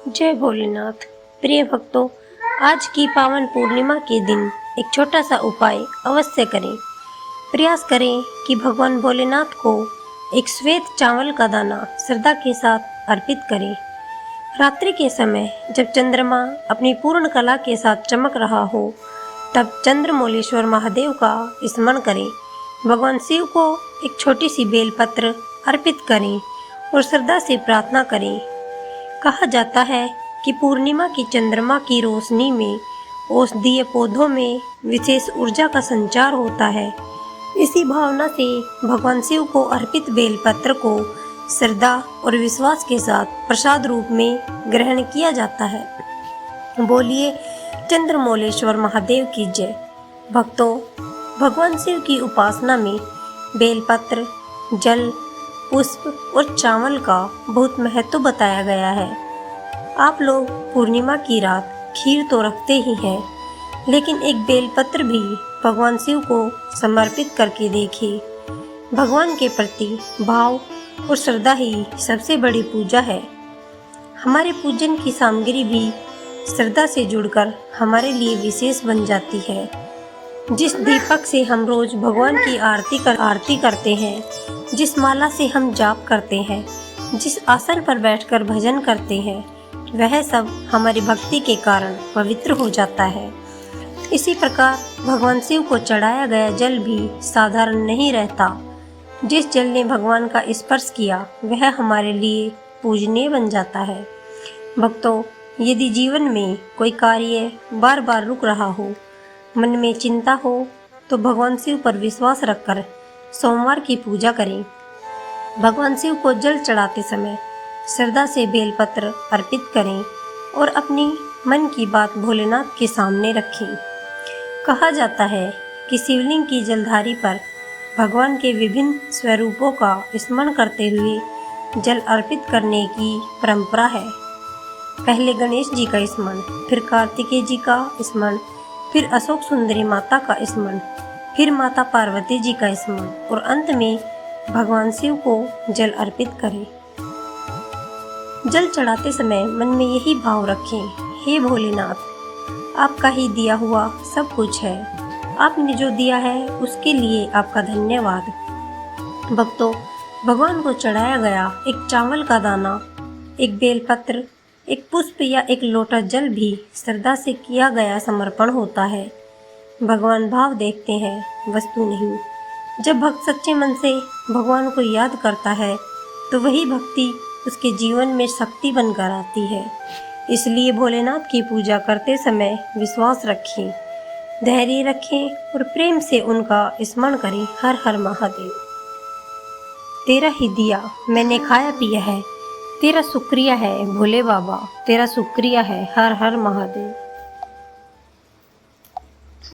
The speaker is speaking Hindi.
जय भोलेनाथ। प्रिय भक्तों, आज की पावन पूर्णिमा के दिन एक छोटा सा उपाय अवश्य करें। प्रयास करें कि भगवान भोलेनाथ को एक श्वेत चावल का दाना श्रद्धा के साथ अर्पित करें। रात्रि के समय जब चंद्रमा अपनी पूर्ण कला के साथ चमक रहा हो, तब चंद्रमौलेश्वर महादेव का स्मरण करें। भगवान शिव को एक छोटी सी बेलपत्र अर्पित करें और श्रद्धा से प्रार्थना करें। कहा जाता है कि पूर्णिमा की चंद्रमा की रोशनी में औषधीय पौधों में विशेष ऊर्जा का संचार होता है। इसी भावना से भगवान शिव को अर्पित बेलपत्र को श्रद्धा और विश्वास के साथ प्रसाद रूप में ग्रहण किया जाता है। बोलिए चंद्रमौलेश्वर महादेव की जय। भक्तों, भगवान शिव की उपासना में बेलपत्र, जल, पुष्प और चावल का बहुत महत्व बताया गया है। आप लोग पूर्णिमा की रात खीर तो रखते ही हैं, लेकिन एक बेलपत्र भी भगवान शिव को समर्पित करके देखिए। भगवान के प्रति भाव और श्रद्धा ही सबसे बड़ी पूजा है। हमारे पूजन की सामग्री भी श्रद्धा से जुड़कर हमारे लिए विशेष बन जाती है। जिस दीपक से हम रोज भगवान की आरती करते हैं, जिस माला से हम जाप करते हैं, जिस आसन पर बैठकर भजन करते हैं, वह सब हमारी भक्ति के कारण पवित्र हो जाता है। इसी प्रकार भगवान शिव को चढ़ाया गया जल भी साधारण नहीं रहता। जिस जल ने भगवान का स्पर्श किया, वह हमारे लिए पूजनीय बन जाता है। भक्तों, यदि जीवन में कोई कार्य बार बार रुक रहा हो, मन में चिंता हो, तो भगवान शिव पर विश्वास रखकर सोमवार की पूजा करें। भगवान शिव को जल चढ़ाते समय श्रद्धा से बेलपत्र अर्पित करें और अपनी मन की बात भोलेनाथ के सामने रखें। कहा जाता है कि शिवलिंग की जलधारी पर भगवान के विभिन्न स्वरूपों का स्मरण करते हुए जल अर्पित करने की परंपरा है। पहले गणेश जी का स्मरण, फिर कार्तिकेय जी का स्मरण, फिर अशोक सुंदरी माता का स्मरण, फिर माता पार्वती जी का स्मरण और अंत में भगवान शिव को जल अर्पित करें। जल चढ़ाते समय मन में यही भाव रखें, हे भोलेनाथ, आपका ही दिया हुआ सब कुछ है। आपने जो दिया है उसके लिए आपका धन्यवाद। भक्तों, भगवान को चढ़ाया गया एक चावल का दाना, एक बेलपत्र, एक पुष्प या एक लोटा जल भी श्रद्धा से किया गया समर्पण होता है। भगवान भाव देखते हैं, वस्तु नहीं। जब भक्त सच्चे मन से भगवान को याद करता है, तो वही भक्ति उसके जीवन में शक्ति बनकर आती है। इसलिए भोलेनाथ की पूजा करते समय विश्वास रखें, धैर्य रखें और प्रेम से उनका स्मरण करें। हर हर महादेव। तेरा ही दिया मैंने खाया पिया है, तेरा शुक्रिया है भोले बाबा, तेरा शुक्रिया है। हर हर महादेव।